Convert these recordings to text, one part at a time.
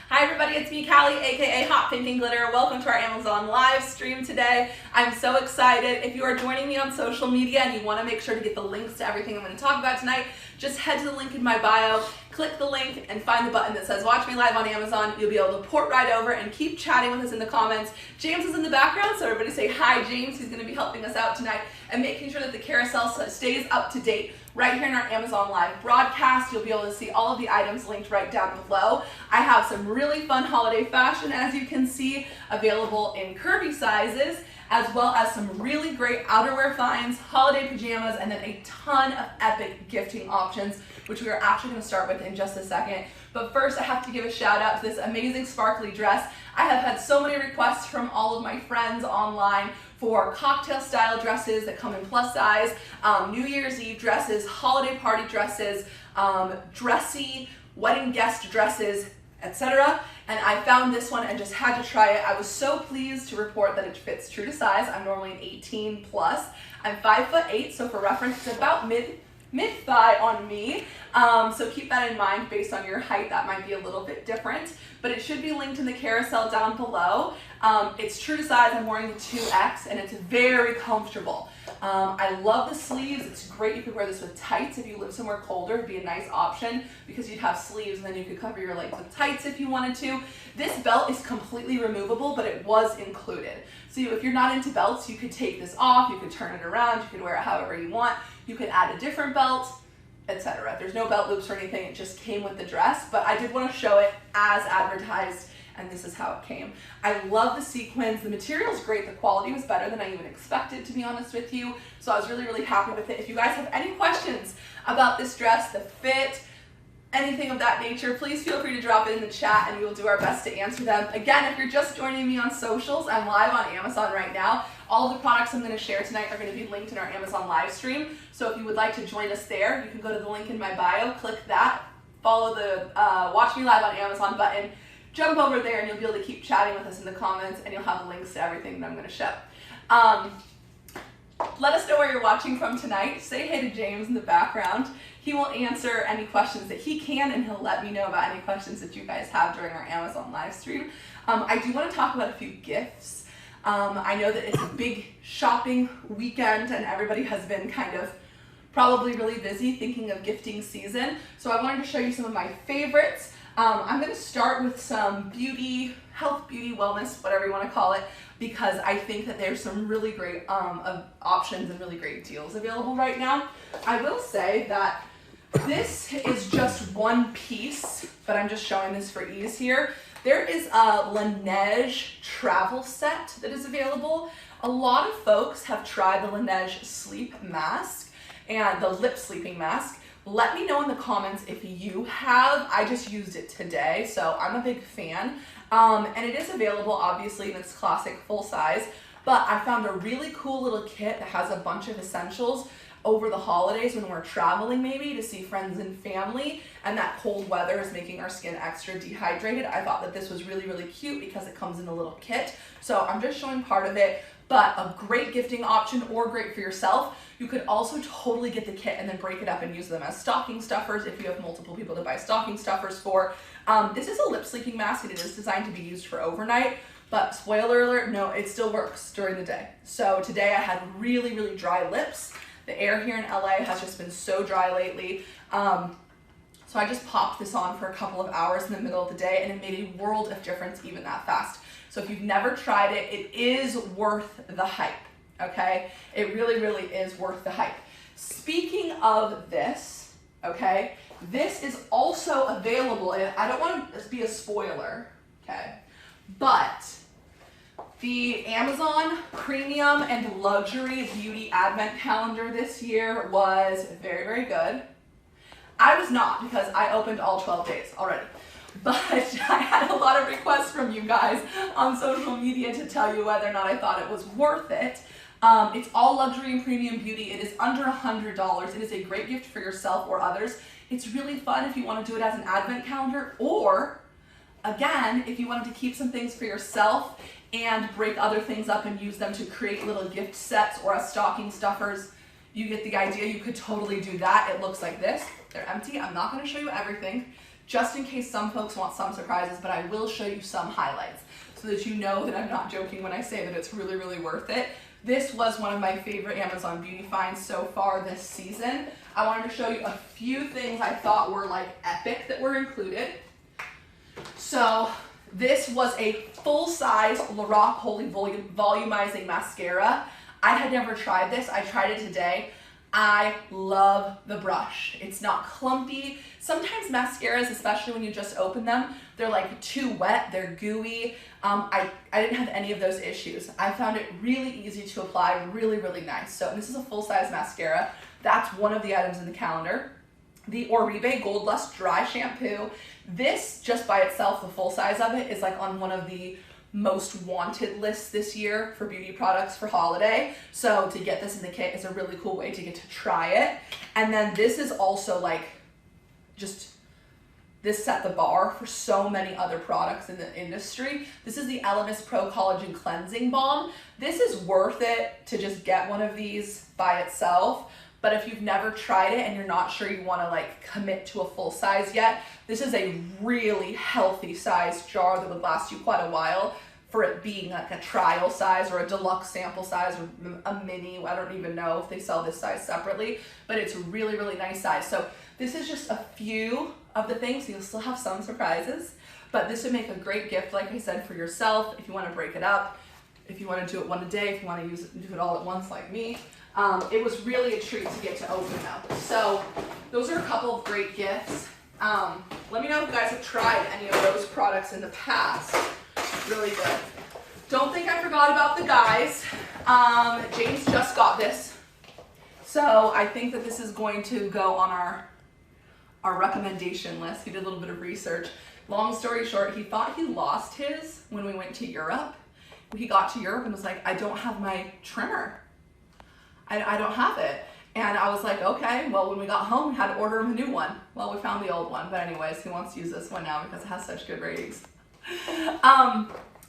Hi everybody, it's me, Callie, aka Hot Pink and Glitter. Welcome to our Amazon live stream today. I'm so excited. If you are joining me on social media and you want to make sure to get the links to everything I'm going to talk about tonight, just head to the link in my bio, click the link, and find the button that says Watch Me Live on Amazon. You'll be able to port right over and keep chatting with us in the comments. James is in the background, so everybody say hi, James. He's going to be helping us out tonight and making sure that the carousel stays up to date. Right here in our Amazon Live broadcast, you'll be able to see all of the items linked right down below. I have some really fun holiday fashion, as you can see, available in curvy sizes, as well as some really great outerwear finds, holiday pajamas, and then a ton of epic gifting options, which we are actually going to start with in just a second. But first, I have to give a shout out to this amazing sparkly dress. I have had so many requests from all of my friends online for cocktail style dresses that come in plus size, New Year's Eve dresses, holiday party dresses, dressy wedding guest dresses, etc. And I found this one and just had to try it. I was so pleased to report that it fits true to size. I'm normally an 18 plus. I'm 5'8", so for reference, it's about mid-thigh on me. So keep that in mind. Based on your height, that might be a little bit different, but it should be linked in the carousel down below. It's true to size. I'm wearing the 2X and it's very comfortable. I love the sleeves. It's great. You could wear this with tights if you live somewhere colder. It'd be a nice option because you'd have sleeves and then you could cover your legs with tights if you wanted to. This belt is completely removable, but it was included. So if you're not into belts, you could take this off, you could turn it around, you could wear it however you want. You could add a different belt, etc. There's no belt loops or anything. It just came with the dress, but I did want to show it as advertised, and this is how it came. I love the sequins. The material is great. The quality was better than I even expected, to be honest with you. So I was really, really happy with it. If you guys have any questions about this dress, the fit, anything of that nature, please feel free to drop it in the chat and we will do our best to answer them. Again, if you're just joining me on socials, I'm live on Amazon right now. All of the products I'm going to share tonight are going to be linked in our Amazon live stream. So if you would like to join us there, you can go to the link in my bio, click that, follow the Watch Me Live on Amazon button, jump over there and you'll be able to keep chatting with us in the comments and you'll have links to everything that I'm going to show. Let us know where you're watching from tonight. Say hey to James in the background. He will answer any questions that he can and he'll let me know about any questions that you guys have during our Amazon live stream. I do want to talk about a few gifts. I know that it's a big shopping weekend and everybody has been kind of probably really busy thinking of gifting season. So I wanted to show you some of my favorites. I'm going to start with some beauty, health, beauty, wellness, whatever you want to call it, because I think that there's some really great options and really great deals available right now. I will say that this is just one piece, but I'm just showing this for ease here. There is a Laneige travel set that is available. A lot of folks have tried the Laneige sleep mask and the lip sleeping mask. Let me know in the comments if you have. I just used it today, so I'm a big fan. And it is available, obviously, in its classic full size, but I found a really cool little kit that has a bunch of essentials over the holidays when we're traveling maybe to see friends and family, and that cold weather is making our skin extra dehydrated. I thought that this was really, really cute because it comes in a little kit. So I'm just showing part of it, but a great gifting option or great for yourself. You could also totally get the kit and then break it up and use them as stocking stuffers if you have multiple people to buy stocking stuffers for. This is a lip sleeping mask and it is designed to be used for overnight, but spoiler alert, no, it still works during the day. So today I had really, really dry lips. The air here in LA has just been so dry lately. So I just popped this on for a couple of hours in the middle of the day and it made a world of difference even that fast. So if you've never tried it, it is worth the hype, okay? It really, really is worth the hype. Speaking of this, okay, this is also available, and I don't want to be a spoiler, okay, but the Amazon Premium and Luxury Beauty Advent Calendar this year was very, very good. I was not because I opened all 12 days already. But I had a lot of requests from you guys on social media to tell you whether or not I thought it was worth it. It's all luxury and premium beauty. It is under $100. It is a great gift for yourself or others. It's really fun if you want to do it as an advent calendar, or again, if you wanted to keep some things for yourself and break other things up and use them to create little gift sets or as stocking stuffers. You get the idea. You could totally do that. It looks like this. They're empty. I'm not going to show you everything just in case some folks want some surprises, but I will show you some highlights so that you know that I'm not joking when I say that it's really, really worth it. This was one of my favorite Amazon beauty finds so far this season. I wanted to show you a few things I thought were like epic that were included. So this was a full-size Lorac Holy Volumizing Mascara. I had never tried this. I tried it today. I love the brush. It's not clumpy. Sometimes mascaras, especially when you just open them, they're like too wet, they're gooey. I didn't have any of those issues. I found it really easy to apply, really, really nice. So this is a full-size mascara. That's one of the items in the calendar. The Oribe Gold Lust Dry Shampoo. This, just by itself, the full size of it, is like on one of the most wanted lists this year for beauty products for holiday. So to get this in the kit is a really cool way to get to try it. And then this is also like, just, this set the bar for so many other products in the industry. This is the Elemis Pro Collagen Cleansing Balm. This is worth it to just get one of these by itself. But if you've never tried it and you're not sure you want to like commit to a full size yet, this is a really healthy size jar that would last you quite a while for it being like a trial size or a deluxe sample size or a mini. I don't even know if they sell this size separately, but it's a really, really nice size. So this is just a few of the things. You'll still have some surprises, but this would make a great gift, like I said, for yourself if you want to break it up, if you want to do it one a day, if you want to do it all at once like me. It was really a treat to get to open them. So those are a couple of great gifts. Let me know if you guys have tried any of those products in the past. Really good. Don't think I forgot about the guys. James just got this. So I think that this is going to go on our recommendation list. He did a little bit of research. Long story short, he thought he lost his when we went to Europe. He got to Europe and was like, I don't have my trimmer. I don't have it. And I was like, okay, well, when we got home, we had to order him a new one. Well, we found the old one, but anyways, he wants to use this one now because it has such good ratings.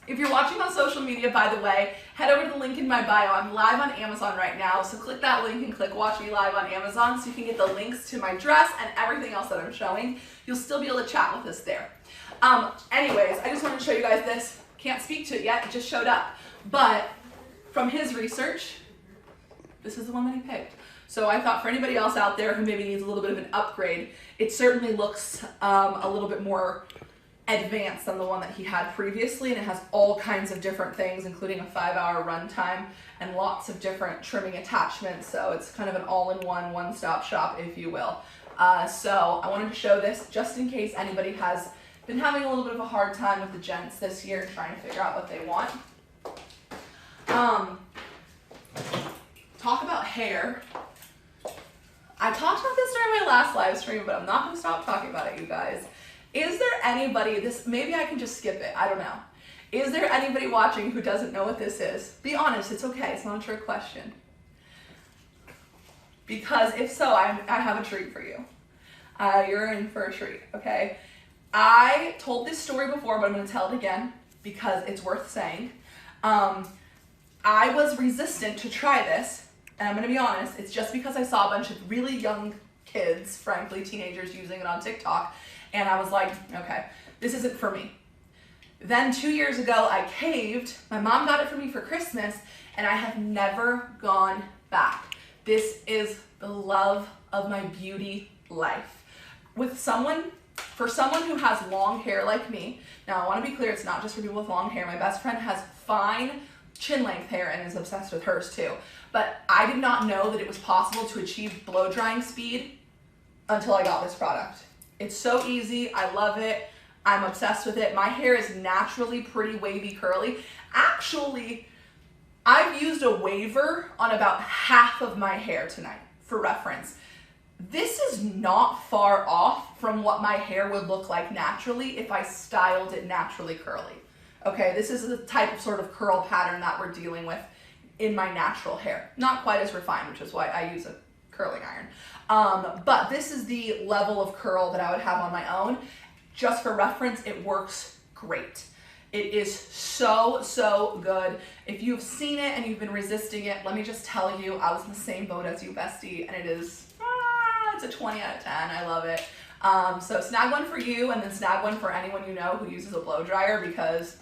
If you're watching on social media, by the way, head over to the link in my bio. I'm live on Amazon right now, so click that link and click Watch Me Live on Amazon so you can get the links to my dress and everything else that I'm showing. You'll still be able to chat with us there. Anyways, I just wanted to show you guys this. Can't speak to it yet, it just showed up. But from his research, this is the one that he picked. So I thought for anybody else out there who maybe needs a little bit of an upgrade, it certainly looks a little bit more advanced than the one that he had previously, and it has all kinds of different things, including a 5-hour runtime and lots of different trimming attachments. So it's kind of an all-in-one, one-stop shop, if you will. So I wanted to show this just in case anybody has been having a little bit of a hard time with the gents this year trying to figure out what they want. Talk about hair. I talked about this during my last live stream, but I'm not going to stop talking about it, you guys. Is there anybody, maybe I can just skip it, I don't know. Is there anybody watching who doesn't know what this is? Be honest, it's okay, it's not a trick question. Because if so, I have a treat for you. You're in for a treat, okay? I told this story before, but I'm going to tell it again because it's worth saying. I was resistant to try this, and I'm going to be honest, it's just because I saw a bunch of really young kids, frankly, teenagers using it on TikTok, and I was like, okay, this isn't for me. Then 2 years ago, I caved. My mom got it for me for Christmas, and I have never gone back. This is the love of my beauty life. For someone who has long hair like me, now I want to be clear, it's not just for people with long hair. My best friend has fine chin length hair and is obsessed with hers too. But I did not know that it was possible to achieve blow drying speed until I got this product. It's so easy, I love it, I'm obsessed with it. My hair is naturally pretty wavy curly. Actually, I've used a waver on about half of my hair tonight, for reference. This is not far off from what my hair would look like naturally if I styled it naturally curly. Okay, this is the type of sort of curl pattern that we're dealing with in my natural hair. Not quite as refined, which is why I use a curling iron. But this is the level of curl that I would have on my own. Just for reference, it works great. It is so, so good. If you've seen it and you've been resisting it, let me just tell you, I was in the same boat as you, bestie, and it is, it's a 20 out of 10. I love it. So snag one for you, and then snag one for anyone you know who uses a blow dryer, because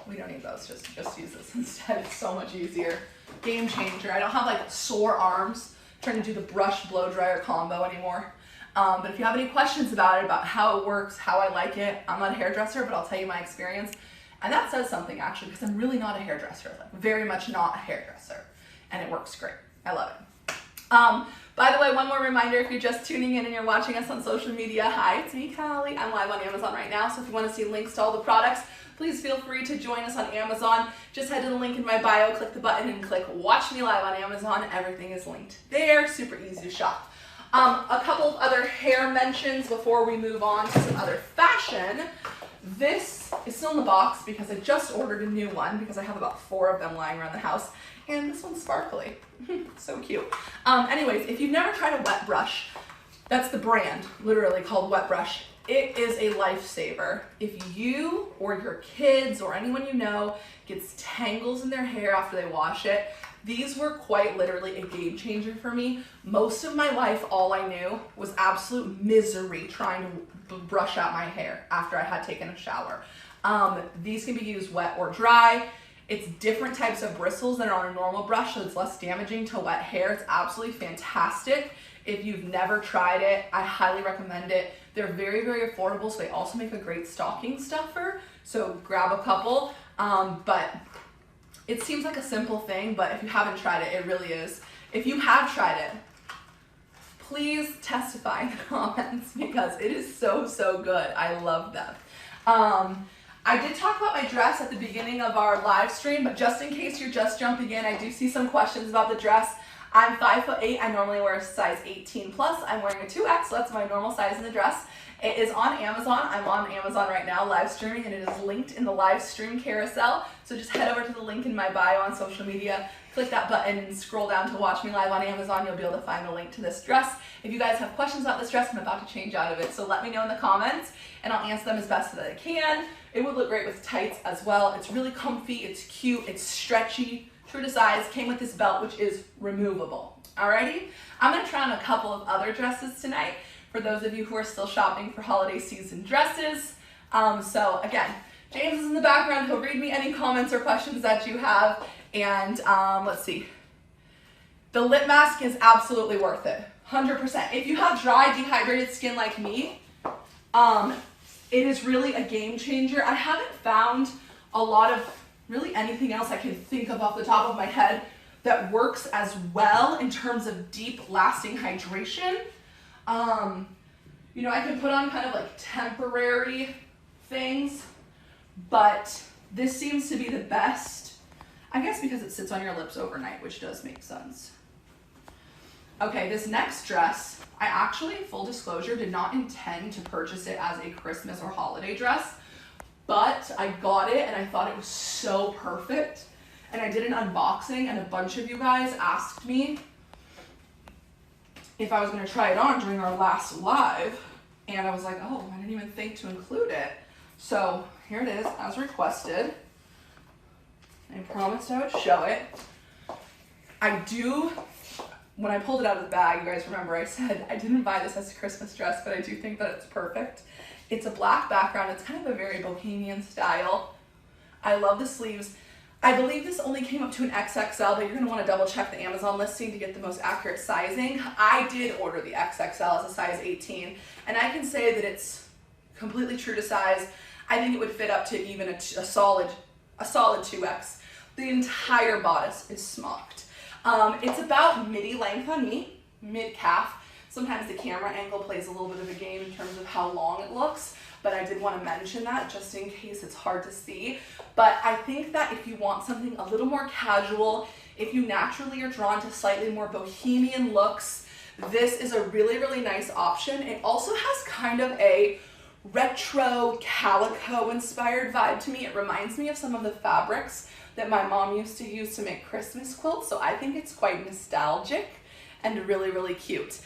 we don't need those. Just use this instead. It's so much easier. Game changer. I don't have like sore arms trying to do the brush blow dryer combo anymore. But if you have any questions about it, about how it works, how I like it, I'm not a hairdresser, but I'll tell you my experience. And that says something, actually, because I'm really not a hairdresser, like very much not a hairdresser. And it works great. I love it. By the way, one more reminder, if you're just tuning in and you're watching us on social media, hi, it's me, Callie. I'm live on Amazon right now, so if you want to see links to all the products, please feel free to join us on Amazon. Just head to the link in my bio, click the button, and click Watch Me Live on Amazon. Everything is linked there. Super easy to shop. A couple of other hair mentions before we move on to some other fashion. This is still in the box because I just ordered a new one because I have about 4 of them lying around the house. And this one's sparkly. So cute. Anyways, if you've never tried a wet brush, that's the brand, literally, called Wet Brush. It is a lifesaver. If you or your kids or anyone you know gets tangles in their hair after they wash it, these were quite literally a game changer for me. Most of my life, all I knew was absolute misery trying to brush out my hair after I had taken a shower. These can be used wet or dry. It's different types of bristles than are on a normal brush, so it's less damaging to wet hair. It's absolutely fantastic. If you've never tried it, I highly recommend it. They're very, very affordable, so they also make a great stocking stuffer. So grab a couple. But it seems like a simple thing, but if you haven't tried it, it really is. If you have tried it, please testify in the comments because it is so, so good. I love them. I did talk about my dress at the beginning of our live stream, but just in case you're just jumping in, I do see some questions about the dress. I'm 5'8". I normally wear a size 18 plus. I'm wearing a 2X, so that's my normal size in the dress. It is on Amazon. I'm on Amazon right now live streaming, and it is linked in the live stream carousel. So just head over to the link in my bio on social media, click that button, and scroll down to Watch Me Live on Amazon. You'll be able to find a link to this dress. If you guys have questions about this dress, I'm about to change out of it. So let me know in the comments, and I'll answer them as best that I can. It would look great with tights as well. It's really comfy, it's cute, it's stretchy, true to size. Came with this belt, which is removable. Alrighty? I'm going to try on a couple of other dresses tonight for those of you who are still shopping for holiday season dresses. So again, James is in the background. He'll read me any comments or questions that you have. And let's see. The lip mask is absolutely worth it. 100%. If you have dry, dehydrated skin like me, it is really a game changer. I haven't found a lot of really anything else I can think of off the top of my head that works as well in terms of deep lasting hydration. You know, I can put on kind of like temporary things, but this seems to be the best, I guess because it sits on your lips overnight, which does make sense. Okay, this next dress, I actually, full disclosure, did not intend to purchase it as a Christmas or holiday dress, but I got it and I thought it was so perfect. And I did an unboxing and a bunch of you guys asked me if I was gonna try it on during our last live. And I was like, oh, I didn't even think to include it. So here it is, as requested. I promised I would show it. I do, when I pulled it out of the bag, you guys remember I said I didn't buy this as a Christmas dress, but I do think that it's perfect. It's a black background. It's kind of a very bohemian style. I love the sleeves. I believe this only came up to an XXL, but you're going to want to double check the Amazon listing to get the most accurate sizing. I did order the XXL as a size 18, and I can say that it's completely true to size. I think it would fit up to even a solid 2X. The entire bodice is smocked. It's about midi length on me, mid calf. Sometimes the camera angle plays a little bit of a game in terms of how long it looks, but I did want to mention that just in case it's hard to see. But I think that if you want something a little more casual, if you naturally are drawn to slightly more bohemian looks, this is a really, really nice option. It also has kind of a retro calico inspired vibe to me. It reminds me of some of the fabrics that my mom used to use to make Christmas quilts, so I think it's quite nostalgic and really, really cute.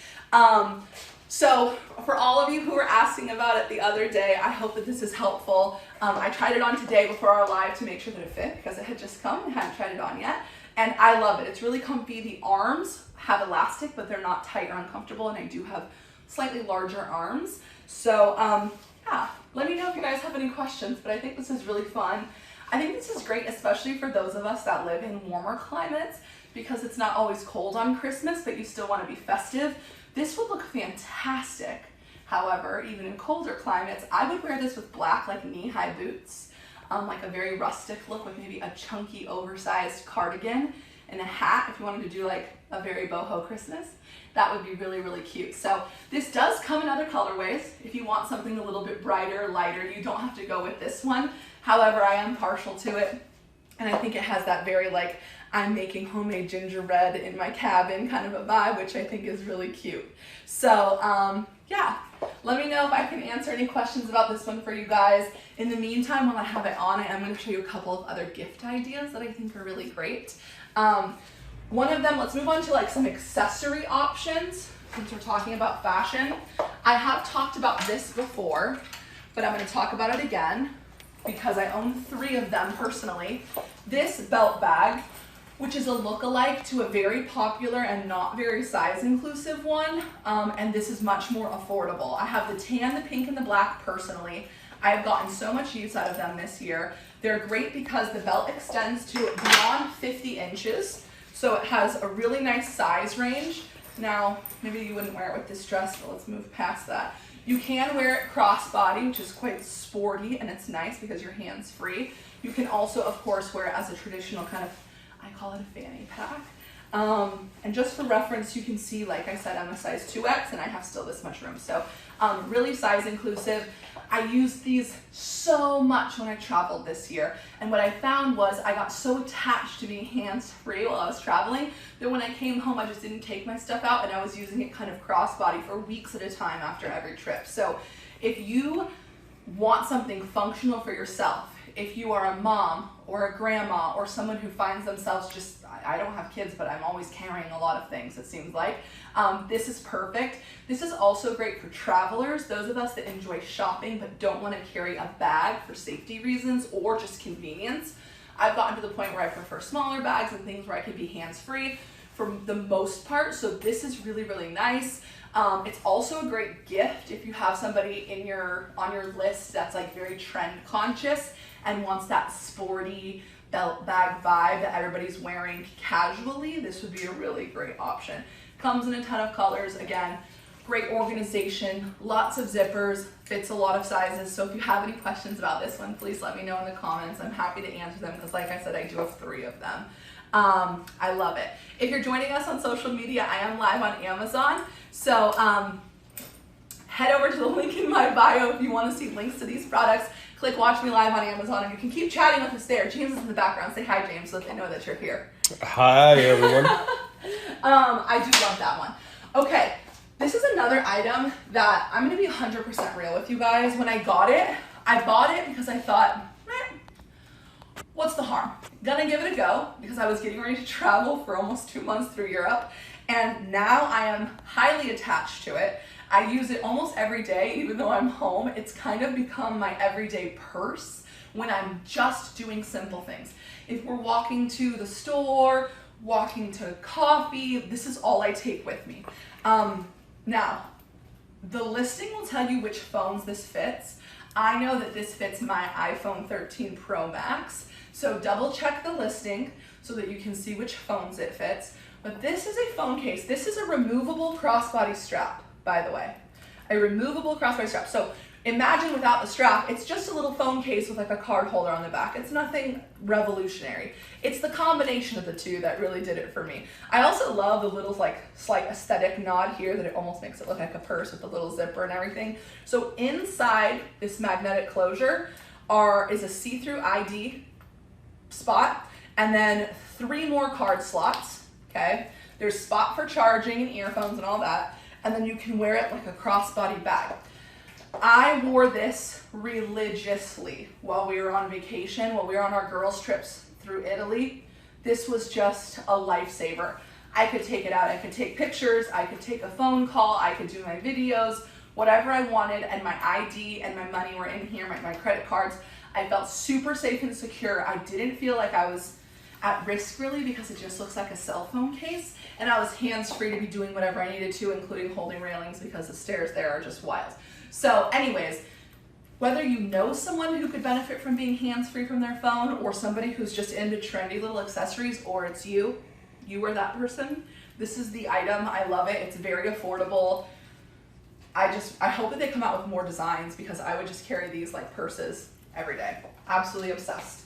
So for all of you who were asking about it the other day, I hope that this is helpful. I tried it on today before our live to make sure that it fit because it had just come. I hadn't tried it on yet. And I love it. It's really comfy. The arms have elastic, but they're not tight or uncomfortable. And I do have slightly larger arms. So yeah, let me know if you guys have any questions, but I think this is really fun. I think this is great, especially for those of us that live in warmer climates, because it's not always cold on Christmas, but you still want to be festive. This would look fantastic. However, even in colder climates, I would wear this with black, like knee-high boots, like a very rustic look with maybe a chunky, oversized cardigan and a hat if you wanted to do like a very boho Christmas. That would be really, really cute. So this does come in other colorways. If you want something a little bit brighter, lighter, you don't have to go with this one. However, I am partial to it, and I think it has that very like, I'm making homemade gingerbread in my cabin kind of a vibe, which I think is really cute. So yeah, let me know if I can answer any questions about this one for you guys. In the meantime, while I have it on, I'm going to show you a couple of other gift ideas that I think are really great. One of them, let's move on to like some accessory options since we're talking about fashion. I have talked about this before, but I'm going to talk about it again because I own 3 of them personally. This belt bag, which is a look-alike to a very popular and not very size-inclusive one, and this is much more affordable. I have the tan, the pink, and the black personally. I have gotten so much use out of them this year. They're great because the belt extends to beyond 50 inches, so it has a really nice size range. Now, maybe you wouldn't wear it with this dress, but let's move past that. You can wear it crossbody, which is quite sporty, and it's nice because your hand's free. You can also, of course, wear it as a traditional kind of, I call it a fanny pack. And just for reference, you can see, like I said, I'm a size 2X and I have still this much room. So really size inclusive. I used these so much when I traveled this year. And what I found was I got so attached to being hands-free while I was traveling that when I came home, I just didn't take my stuff out and I was using it kind of crossbody for weeks at a time after every trip. So if you want something functional for yourself, if you are a mom or a grandma or someone who finds themselves just, I don't have kids, but I'm always carrying a lot of things, it seems like, this is perfect. This is also great for travelers, those of us that enjoy shopping but don't want to carry a bag for safety reasons or just convenience. I've gotten to the point where I prefer smaller bags and things where I can be hands-free for the most part, so this is really, really nice. It's also a great gift if you have somebody on your list that's like very trend conscious and wants that sporty belt bag vibe that everybody's wearing casually. This would be a really great option. Comes in a ton of colors. Again, great organization, lots of zippers, fits a lot of sizes. So if you have any questions about this one, please let me know in the comments. I'm happy to answer them because like I said, I do have 3 of them. I love it. If you're joining us on social media, I am live on Amazon. So head over to the link in my bio if you want to see links to these products. Click watch me live on Amazon and you can keep chatting with us there. James is in the background. Say hi, James, so that they know that you're here. Hi, everyone. I do love that one. Okay, this is another item that I'm going to be 100% real with you guys. When I bought it because I thought, what's the harm? Gonna give it a go because I was getting ready to travel for almost 2 months through Europe, and now I am highly attached to it. I use it almost every day, even though I'm home. It's kind of become my everyday purse when I'm just doing simple things. If we're walking to the store, walking to coffee, this is all I take with me. Now, the listing will tell you which phones this fits. I know that this fits my iPhone 13 Pro Max, so double check the listing so that you can see which phones it fits. But this is a phone case. This is a removable crossbody strap, by the way. A removable crossbody strap. So imagine without the strap, it's just a little phone case with like a card holder on the back. It's nothing revolutionary. It's the combination of the two that really did it for me. I also love the little like slight aesthetic nod here that it almost makes it look like a purse with the little zipper and everything. So inside this magnetic closure is a see-through ID spot and then 3 more card slots, okay? There's spot for charging and earphones and all that, and then you can wear it like a crossbody bag. I wore this religiously while we were on vacation, while we were on our girls' trips through Italy. This was just a lifesaver. I could take it out, I could take pictures, I could take a phone call, I could do my videos, whatever I wanted, and my ID and my money were in here, my credit cards. I felt super safe and secure. I didn't feel like I was at risk really because it just looks like a cell phone case, and I was hands-free to be doing whatever I needed to, including holding railings because the stairs there are just wild. So anyways, whether you know someone who could benefit from being hands-free from their phone, or somebody who's just into trendy little accessories, or it's you are that person, this is the item. I love it. It's very affordable. I hope that they come out with more designs because I would just carry these like purses every day. Absolutely obsessed.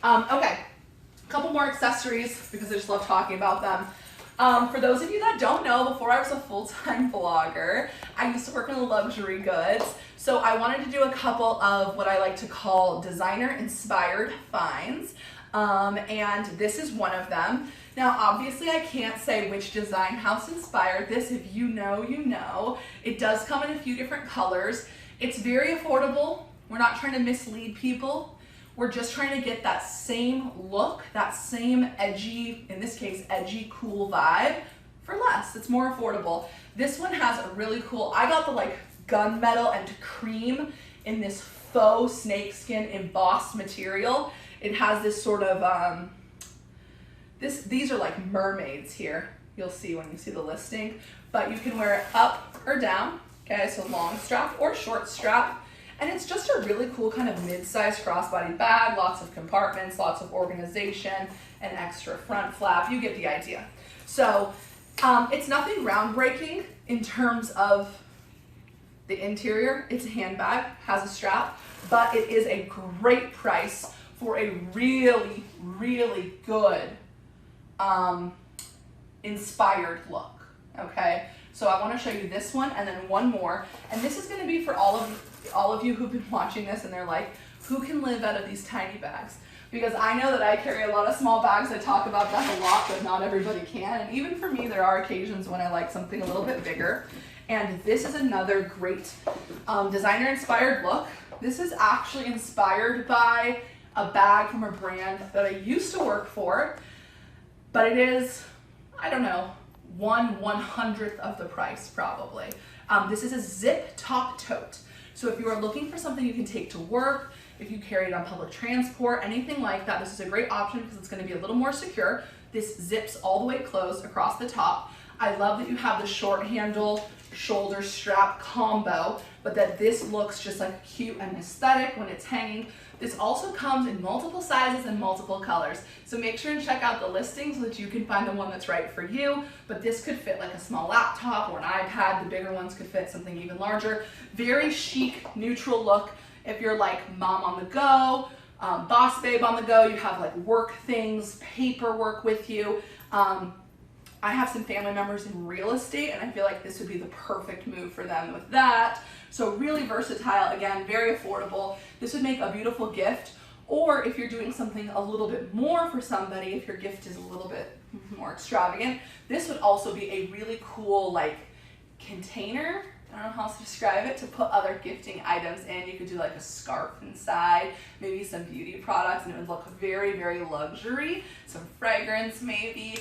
Okay, a couple more accessories because I just love talking about them. For those of you that don't know, before I was a full-time vlogger, I used to work in the luxury goods. So I wanted to do a couple of what I like to call designer-inspired finds. And this is one of them. Now, obviously, I can't say which design house inspired this. If you know, you know. It does come in a few different colors. It's very affordable. We're not trying to mislead people. We're just trying to get that same look, that same edgy, in this case, edgy, cool vibe for less. It's more affordable. This one has a really cool, I got the like gunmetal and cream in this faux snakeskin embossed material. It has this sort of, these are like mermaids here. You'll see when you see the listing, but you can wear it up or down. Okay, so long strap or short strap. And it's just a really cool kind of mid-sized crossbody bag, lots of compartments, lots of organization, an extra front flap. You get the idea. So it's nothing groundbreaking in terms of the interior. It's a handbag, has a strap, but it is a great price for a really, really good inspired look, okay? So I want to show you this one and then one more. And this is going to be for all of you who've been watching this and they're like, who can live out of these tiny bags? Because I know that I carry a lot of small bags. I talk about that a lot, but not everybody can. And even for me, there are occasions when I like something a little bit bigger. And this is another great designer-inspired look. This is actually inspired by a bag from a brand that I used to work for, but it is, I don't know, 1/100th of the price probably. This is a zip top tote. So if you are looking for something you can take to work, if you carry it on public transport, anything like that, this is a great option because it's going to be a little more secure. This zips all the way closed across the top. I love that you have the short handle shoulder strap combo, but that this looks just like cute and aesthetic when it's hanging. This also comes in multiple sizes and multiple colors. So make sure and check out the listing so that you can find the one that's right for you. But this could fit like a small laptop or an iPad. The bigger ones could fit something even larger. Very chic, neutral look. If you're like mom on the go, boss babe on the go, you have like work things, paperwork with you. I have some family members in real estate and I feel like this would be the perfect move for them with that. So really versatile, again, very affordable. This would make a beautiful gift, or if you're doing something a little bit more for somebody, if your gift is a little bit more extravagant, this would also be a really cool like container, I don't know how else to describe it, to put other gifting items in. You could do like a scarf inside, maybe some beauty products, and it would look very, very luxury. Some fragrance maybe.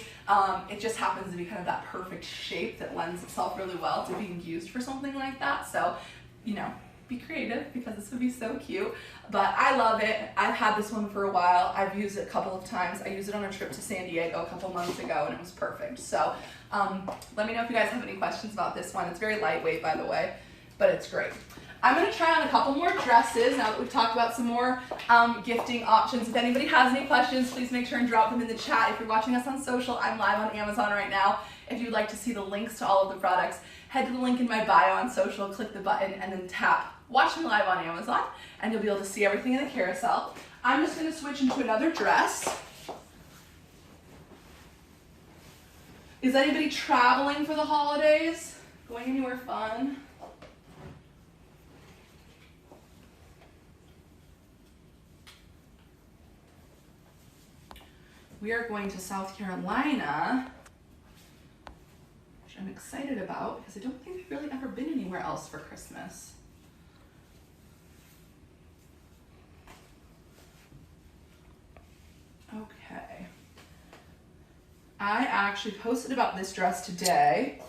It just happens to be kind of that perfect shape that lends itself really well to being used for something like that. So, you know, be creative because this would be so cute. But I love it. I've had this one for a while. I've used it a couple of times. I used it on a trip to San Diego a couple months ago and it was perfect. So let me know if you guys have any questions about this one. It's very lightweight, by the way, but it's great. I'm going to try on a couple more dresses now that we've talked about some more gifting options. If anybody has any questions, please make sure and drop them in the chat. If you're watching us on social, I'm live on Amazon right now. If you'd like to see the links to all of the products, head to the link in my bio on social, click the button, and then tap Watch Me Live on Amazon, and you'll be able to see everything in the carousel. I'm just going to switch into another dress. Is anybody traveling for the holidays? Going anywhere fun? We are going to South Carolina, which I'm excited about because I don't think I've really ever been anywhere else for Christmas. Okay. I actually posted about this dress today.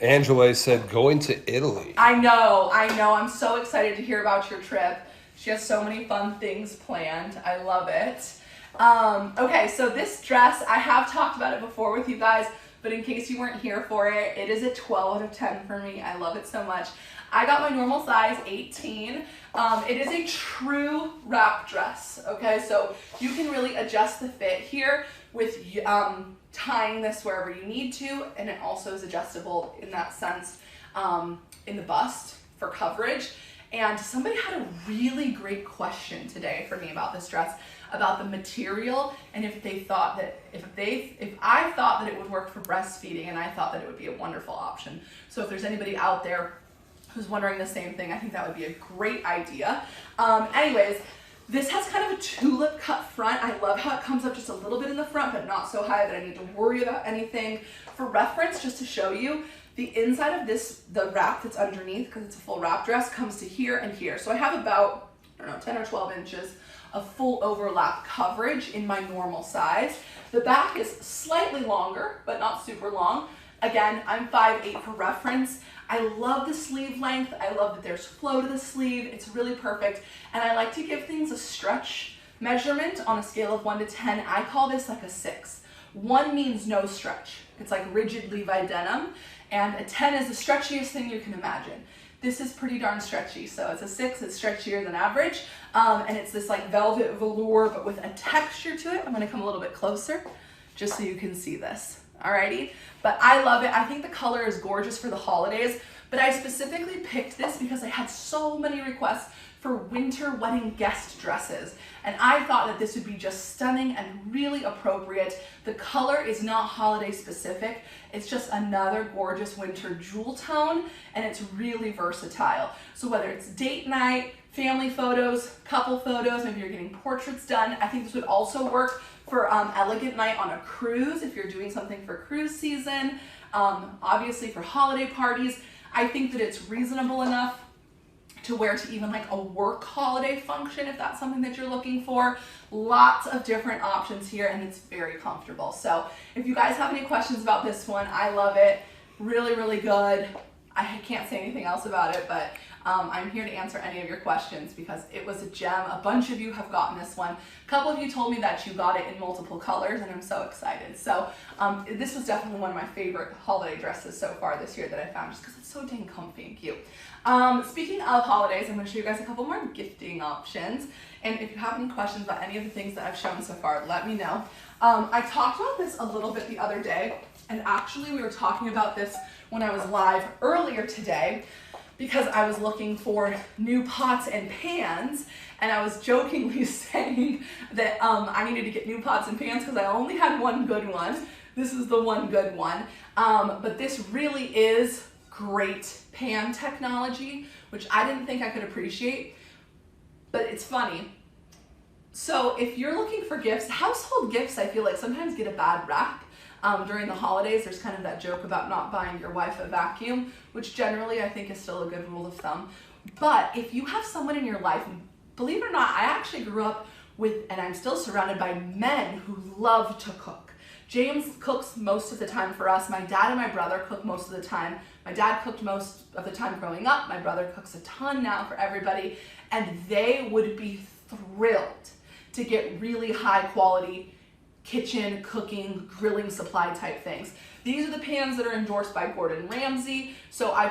Angela said going to Italy. I know. I'm so excited to hear about your trip. She has so many fun things planned. I love it. Okay, so this dress, I have talked about it before with you guys, but in case you weren't here for it, it is a 12 out of 10 for me. I love it so much. I got my normal size, 18. It is a true wrap dress, okay? So you can really adjust the fit here with tying this wherever you need to, and it also is adjustable in that sense in the bust for coverage. And somebody had a really great question today for me about this dress, about the material, and if they thought that, if I thought that it would work for breastfeeding, and I thought that it would be a wonderful option. So if there's anybody out there who's wondering the same thing, I think that would be a great idea. Anyways, this has kind of a tulip cut front. I love how it comes up just a little bit in the front, but not so high that I need to worry about anything. For reference, just to show you, the inside of this, the wrap that's underneath, because it's a full wrap dress, comes to here and here. So I have about, I don't know, 10 or 12 inches of full overlap coverage in my normal size. The back is slightly longer, but not super long. Again, I'm 5'8" for reference. I love the sleeve length. I love that there's flow to the sleeve. It's really perfect. And I like to give things a stretch measurement on a scale of 1 to 10. I call this like a 6. 1 means no stretch. It's like rigid Levi denim. And a 10 is the stretchiest thing you can imagine. This is pretty darn stretchy. So it's a 6, it's stretchier than average. And it's this like velvet velour, but with a texture to it. I'm gonna come a little bit closer just so you can see this. Alrighty, but I love it. I think the color is gorgeous for the holidays, but I specifically picked this because I had so many requests for winter wedding guest dresses, and I thought that this would be just stunning and really appropriate. The color is not holiday specific. It's just another gorgeous winter jewel tone, and it's really versatile. So whether it's date night, family photos, couple photos, maybe you're getting portraits done, I think this would also work for elegant night on a cruise, if you're doing something for cruise season, obviously for holiday parties. I think that it's reasonable enough to wear to even like a work holiday function, if that's something that you're looking for. Lots of different options here, and it's very comfortable. So if you guys have any questions about this one, I love it. Really, really good. I can't say anything else about it, but I'm here to answer any of your questions because it was a gem. A bunch of you have gotten this one. A couple of you told me that you got it in multiple colors, and I'm so excited. So this was definitely one of my favorite holiday dresses so far this year that I found, just because it's so dang comfy and cute. Speaking of holidays, I'm going to show you guys a couple more gifting options. And if you have any questions about any of the things that I've shown so far, let me know. I talked about this a little bit the other day, and actually we were talking about this when I was live earlier today, because I was looking for new pots and pans, and I was jokingly saying that I needed to get new pots and pans because I only had one good one. This is the one good one. But this really is great pan technology, which I didn't think I could appreciate, but it's funny. So if you're looking for gifts, household gifts I feel like sometimes get a bad rap. During the holidays, there's kind of that joke about not buying your wife a vacuum, which generally I think is still a good rule of thumb. But if you have someone in your life, believe it or not, I actually grew up with, and I'm still surrounded by men who love to cook. James cooks most of the time for us. My dad and my brother cook most of the time. My dad cooked most of the time growing up. My brother cooks a ton now for everybody. And they would be thrilled to get really high quality kitchen, cooking, grilling supply type things. These are the pans that are endorsed by Gordon Ramsay. So I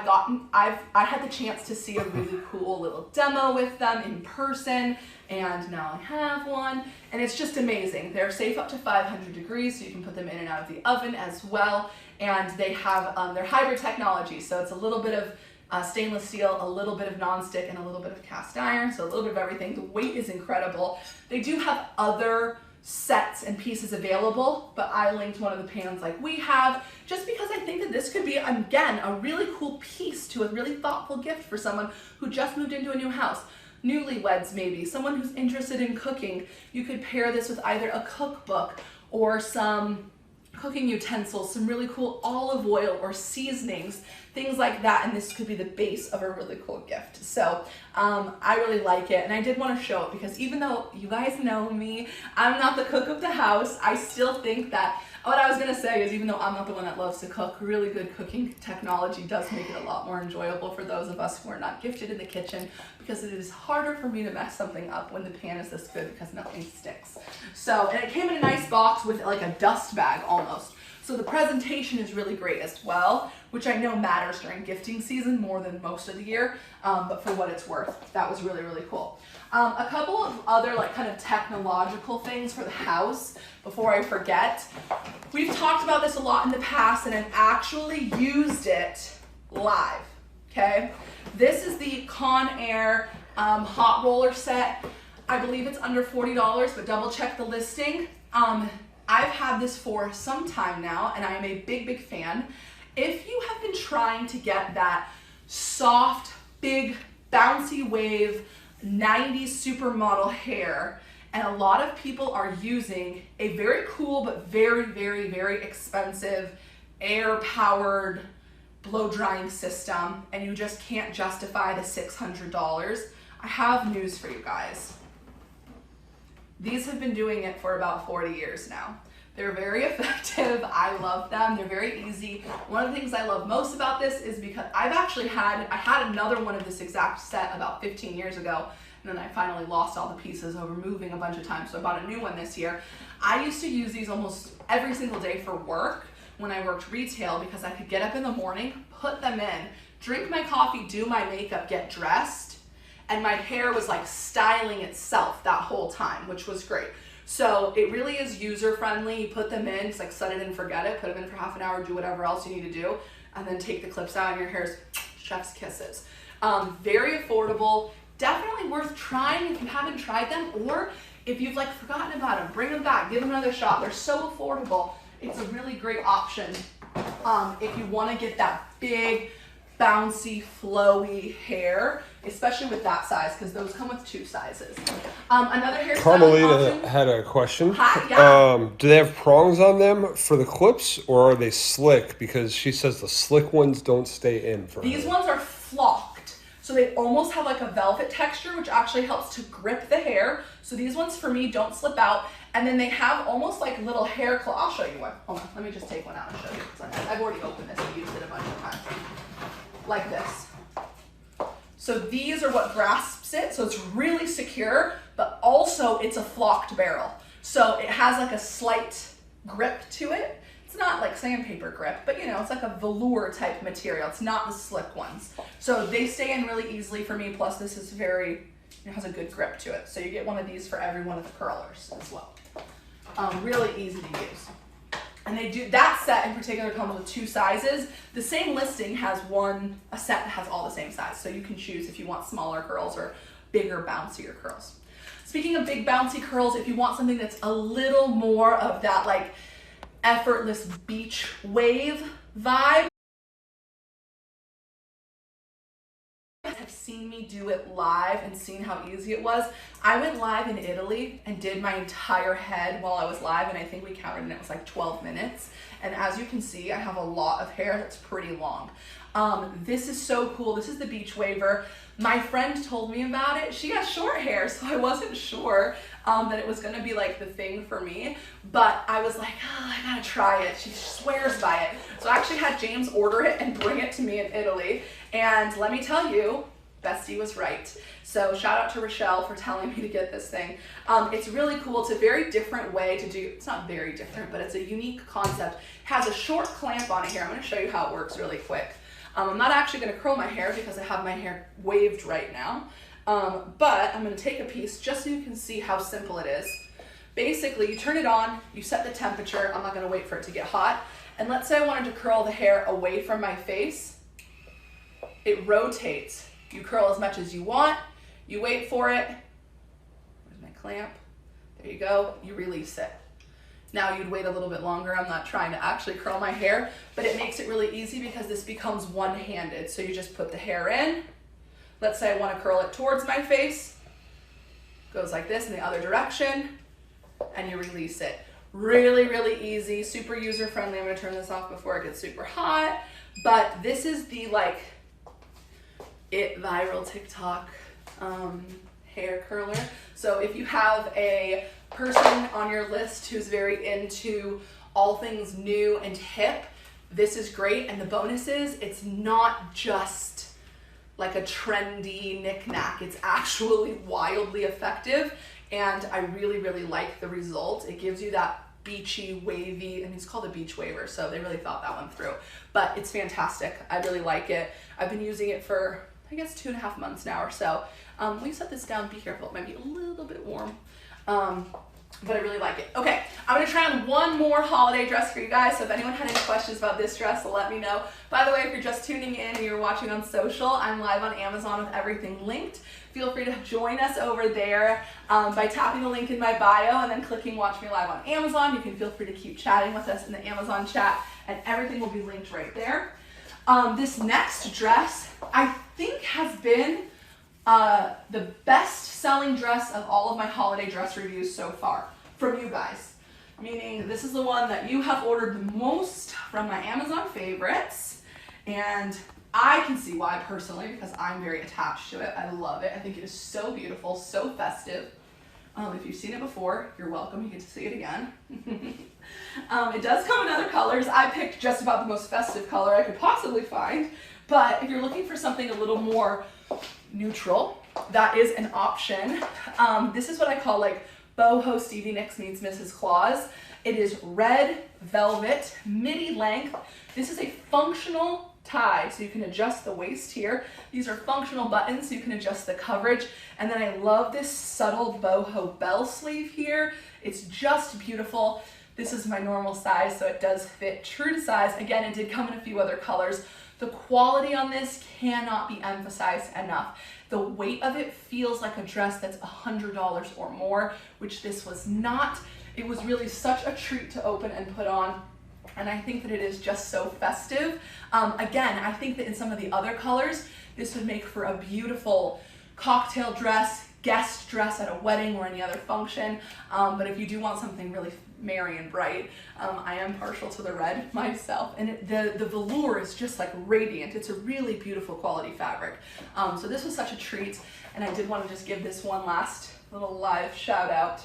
had the chance to see a really cool little demo with them in person, and now I have one, and it's just amazing. They're safe up to 500 degrees, so you can put them in and out of the oven as well. And they have their hybrid technology, so it's a little bit of stainless steel, a little bit of nonstick, and a little bit of cast iron, so a little bit of everything. The weight is incredible. They do have other sets and pieces available, but I linked one of the pans like we have, just because I think that this could be, again, a really cool piece to a really thoughtful gift for someone who just moved into a new house. Newlyweds maybe, someone who's interested in cooking. You could pair this with either a cookbook or some cooking utensils, some really cool olive oil or seasonings, things like that, and this could be the base of a really cool gift. So I really like it, and I did want to show it because even though you guys know me, I'm not the cook of the house, I still think that What I was gonna say is, even though I'm not the one that loves to cook, really good cooking technology does make it a lot more enjoyable for those of us who are not gifted in the kitchen, because it is harder for me to mess something up when the pan is this good because nothing sticks. So, and it came in a nice box with like a dust bag almost. So the presentation is really great as well, which I know matters during gifting season more than most of the year, but for what it's worth, that was really, really cool. A couple of other like kind of technological things for the house before I forget. We've talked about this a lot in the past, and I've actually used it live, okay? This is the Conair hot roller set. I believe it's under $40, but double check the listing. I've had this for some time now, and I am a big, big fan. If you have been trying to get that soft, big, bouncy wave 90s supermodel hair, and a lot of people are using a very cool but very, very, very expensive air-powered blow-drying system, and you just can't justify the $600, I have news for you guys. These have been doing it for about 40 years now. They're very effective. I love them. They're very easy. One of the things I love most about this is because I had another one of this exact set about 15 years ago, and then I finally lost all the pieces over moving a bunch of times, so I bought a new one this year. I used to use these almost every single day for work when I worked retail, because I could get up in the morning, put them in, drink my coffee, do my makeup, get dressed, and my hair was like styling itself that whole time, which was great. So it really is user friendly. You put them in, just like set it and forget it, put them in for half an hour, do whatever else you need to do, and then take the clips out and your hair's chef's kisses. Very affordable, definitely worth trying if you haven't tried them, or if you've like forgotten about them, bring them back, give them another shot. They're so affordable. It's a really great option if you want to get that big, bouncy, flowy hair, especially with that size, because those come with 2 sizes. Another hairstyle Carmelita option. had a question. Hi, yeah. Do they have prongs on them for the clips, or are they slick? Because she says the slick ones don't stay in for These her. ones are flocked, so they almost have like a velvet texture, which actually helps to grip the hair. So these ones for me don't slip out, and then they have almost like little hair claw. I'll show you one. Hold on, let me just take one out and show you. I've already opened this and used it a bunch of times. Like this. So these are what grasps it, so it's really secure, but also it's a flocked barrel. So it has like a slight grip to it. It's not like sandpaper grip, but you know, it's like a velour type material. It's not the slick ones. So they stay in really easily for me, plus this is very, it has a good grip to it. So you get one of these for every one of the curlers as well. Really easy to use. And they do, that set in particular comes with 2 sizes. The same listing has a set that has all the same size. So you can choose if you want smaller curls or bigger, bouncier curls. Speaking of big, bouncy curls, if you want something that's a little more of that like effortless beach wave vibe, have seen me do it live and seen how easy it was. I went live in Italy and did my entire head while I was live, and I think we counted and it was like 12 minutes. And as you can see, I have a lot of hair that's pretty long. This is so cool. This is the beach waver. My friend told me about it. She has short hair, so I wasn't sure that it was gonna be like the thing for me, but I was like, oh, I gotta try it. She swears by it. So I actually had James order it and bring it to me in Italy. And let me tell you, Bestie was right. So shout out to Rochelle for telling me to get this thing. It's really cool. It's a very different way to do, it's not very different, but it's a unique concept. It has a short clamp on it here. I'm gonna show you how it works really quick. I'm not actually gonna curl my hair because I have my hair waved right now, but I'm gonna take a piece just so you can see how simple it is. Basically, you turn it on, you set the temperature. I'm not gonna wait for it to get hot. And let's say I wanted to curl the hair away from my face. It rotates. You curl as much as you want. You wait for it. Where's my clamp? There you go. You release it. Now you'd wait a little bit longer. I'm not trying to actually curl my hair, but it makes it really easy because this becomes one-handed. So you just put the hair in. Let's say I want to curl it towards my face. Goes like this in the other direction, and you release it. Really, really easy, super user-friendly. I'm gonna turn this off before it gets super hot, but this is the like it viral TikTok hair curler. So if you have a person on your list who's very into all things new and hip, this is great. And the bonus is it's not just like a trendy knick-knack. It's actually wildly effective, and I really, really like the result. It gives you that beachy, wavy, and it's called a beach waver, so they really thought that one through. But it's fantastic. I really like it. I've been using it for, I guess, 2.5 months now or so. Let me set this down. Be careful. It might be a little bit warm. But I really like it. Okay, I'm gonna try on one more holiday dress for you guys, so if anyone had any questions about this dress, let me know. By the way, if you're just tuning in and you're watching on social, I'm live on Amazon with everything linked. Feel free to join us over there by tapping the link in my bio and then clicking Watch Me Live on Amazon. You can feel free to keep chatting with us in the Amazon chat, and everything will be linked right there. This next dress, I think, has been the best-selling dress of all of my holiday dress reviews so far from you guys. Meaning this is the one that you have ordered the most from my Amazon favorites, and I can see why personally, because I'm very attached to it. I love it. I think it is so beautiful, so festive. If you've seen it before, you're welcome. You get to see it again. It does come in other colors. I picked just about the most festive color I could possibly find, but if you're looking for something a little more neutral, that is an option. This is what I call like boho Stevie Nicks meets Mrs. Claus. It is red velvet, midi length. This is a functional tie, so you can adjust the waist here. These are functional buttons, so you can adjust the coverage. And then I love this subtle boho bell sleeve here. It's just beautiful. This is my normal size, so it does fit true to size. Again, it did come in a few other colors. The quality on this cannot be emphasized enough. The weight of it feels like a dress that's $100 or more, which this was not. It was really such a treat to open and put on, and I think that it is just so festive. Again, I think that in some of the other colors, this would make for a beautiful cocktail dress, guest dress at a wedding or any other function. But if you do want something really merry and bright, I am partial to the red myself, and the velour is just like radiant. It's a really beautiful quality fabric. So this was such a treat, and I did want to just give this one last little live shout out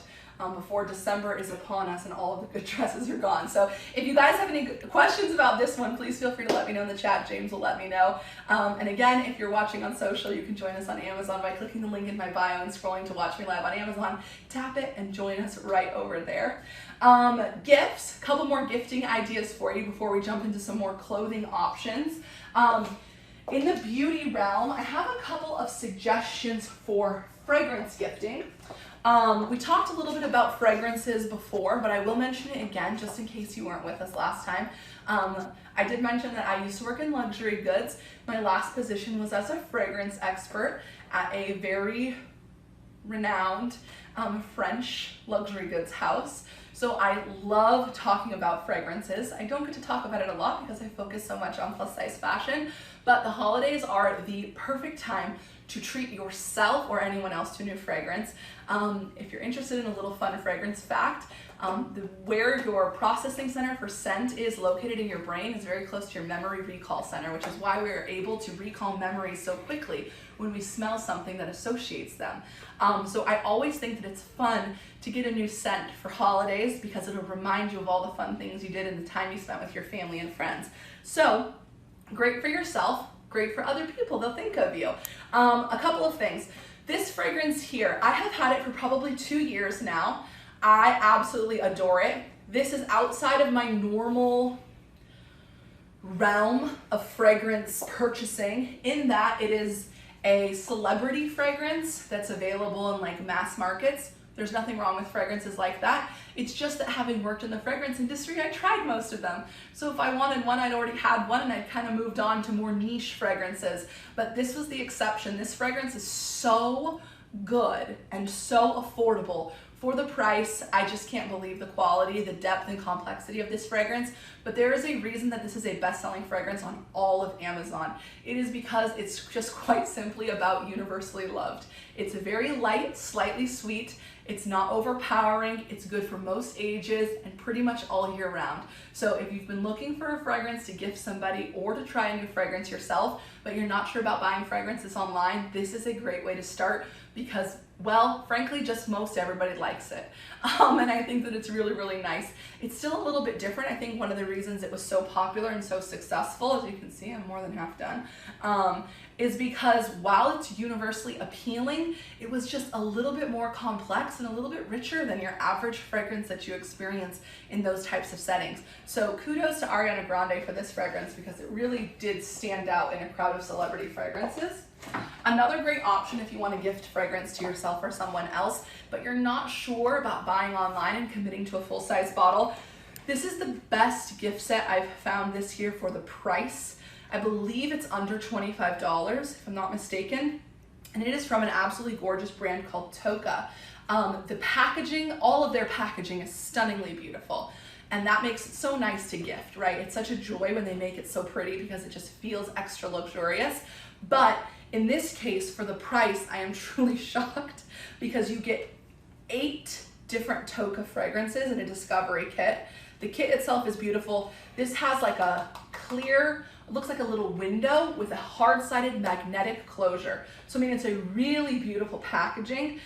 before December is upon us and all of the good dresses are gone. So if you guys have any questions about this one, please feel free to let me know in the chat. James will let me know. And again, if you're watching on social, you can join us on Amazon by clicking the link in my bio and scrolling to Watch Me Live on Amazon. Tap it and join us right over there. Gifts, a couple more gifting ideas for you before we jump into some more clothing options. In the beauty realm, I have a couple of suggestions for fragrance gifting. We talked a little bit about fragrances before, but I will mention it again just in case you weren't with us last time. I did mention that I used to work in luxury goods. My last position was as a fragrance expert at a very renowned French luxury goods house. So I love talking about fragrances. I don't get to talk about it a lot because I focus so much on plus size fashion, but the holidays are the perfect time to treat yourself or anyone else to a new fragrance. If you're interested in a little fun fragrance fact, where your processing center for scent is located in your brain is very close to your memory recall center, which is why we are able to recall memories so quickly when we smell something that associates them. So I always think that it's fun to get a new scent for holidays because it'll remind you of all the fun things you did and the time you spent with your family and friends. So great for yourself, great for other people, they'll think of you. A couple of things. This fragrance here, I have had it for probably 2 years now. I absolutely adore it. This is outside of my normal realm of fragrance purchasing in that it is a celebrity fragrance that's available in like mass markets. There's nothing wrong with fragrances like that. It's just that having worked in the fragrance industry, I tried most of them. So if I wanted one, I'd already had one and I'd kind of moved on to more niche fragrances. But this was the exception. This fragrance is so good and so affordable for the price. I just can't believe the quality, the depth and complexity of this fragrance. But there is a reason that this is a best-selling fragrance on all of Amazon. It is because it's just quite simply about universally loved. It's very light, slightly sweet. It's not overpowering. It's good for most ages and pretty much all year round. So if you've been looking for a fragrance to gift somebody or to try a new fragrance yourself, but you're not sure about buying fragrances online, this is a great way to start because, well, frankly, just most everybody likes it. And I think that it's really, really nice. It's still a little bit different. I think one of the reasons it was so popular and so successful, as you can see, I'm more than half done, is because while it's universally appealing, it was just a little bit more complex and a little bit richer than your average fragrance that you experience in those types of settings. So kudos to Ariana Grande for this fragrance, because it really did stand out in a crowd of celebrity fragrances. Another great option if you want to gift fragrance to yourself or someone else, but you're not sure about buying online and committing to a full-size bottle, this is the best gift set I've found this year for the price. I believe it's under $25, if I'm not mistaken, and it is from an absolutely gorgeous brand called Toka. The packaging, all of their packaging is stunningly beautiful, and that makes it so nice to gift, right? It's such a joy when they make it so pretty because it just feels extra luxurious. But in this case, for the price, I am truly shocked, because you get 8 different Toka fragrances in a discovery kit. The kit itself is beautiful. This has like a clear, it looks like a little window with a hard-sided magnetic closure. So I mean, it's a really beautiful packaging.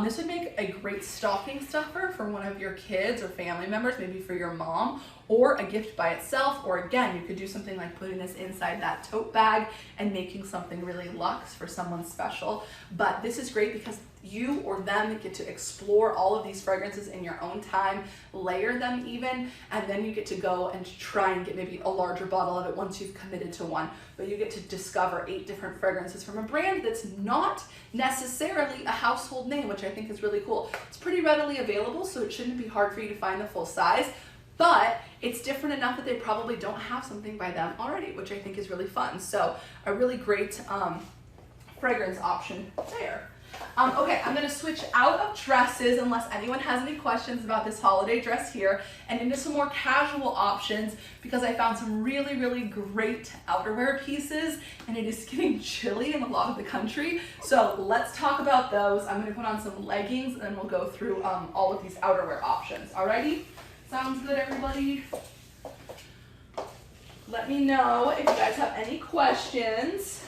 This would make a great stocking stuffer for one of your kids or family members, maybe for your mom, or a gift by itself. Or again, you could do something like putting this inside that tote bag and making something really luxe for someone special. But this is great because you or them get to explore all of these fragrances in your own time, layer them even, and then you get to go and try and get maybe a larger bottle of it once you've committed to one. But you get to discover 8 different fragrances from a brand that's not necessarily a household name, which I think is really cool. It's pretty readily available, so it shouldn't be hard for you to find the full size, but it's different enough that they probably don't have something by them already, which I think is really fun. So a really great fragrance option there. Okay, I'm going to switch out of dresses unless anyone has any questions about this holiday dress here, and into some more casual options, because I found some really, really great outerwear pieces, and it is getting chilly in a lot of the country. So let's talk about those. I'm going to put on some leggings, and then we'll go through all of these outerwear options. Alrighty? Sounds good, everybody? Let me know if you guys have any questions.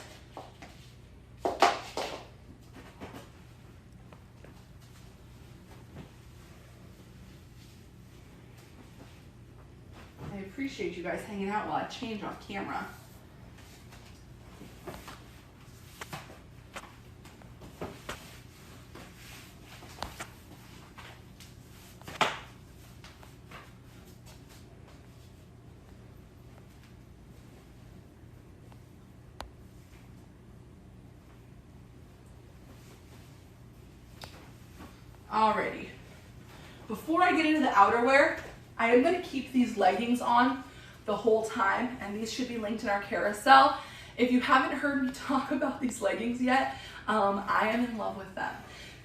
I appreciate you guys hanging out while I change off camera. Alrighty. Before I get into the outerwear, I am going to keep these leggings on the whole time, and these should be linked in our carousel. If you haven't heard me talk about these leggings yet, I am in love with them.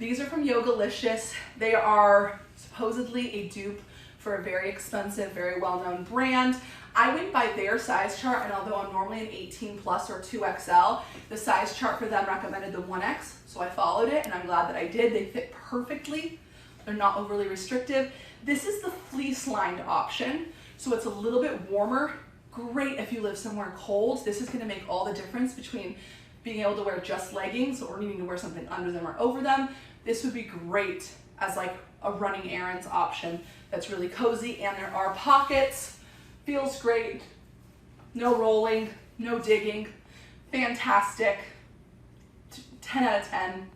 These are from Yogalicious. They are supposedly a dupe for a very expensive, very well-known brand. I went by their size chart, and although I'm normally an 18 plus or 2XL, the size chart for them recommended the 1X, so I followed it, and I'm glad that I did. They fit perfectly. They're not overly restrictive. This is the fleece-lined option, so it's a little bit warmer. Great if you live somewhere cold. This is going to make all the difference between being able to wear just leggings or needing to wear something under them or over them. This would be great as like a running errands option that's really cozy, and there are pockets. Feels great. No rolling, no digging. Fantastic. 10 out of 10.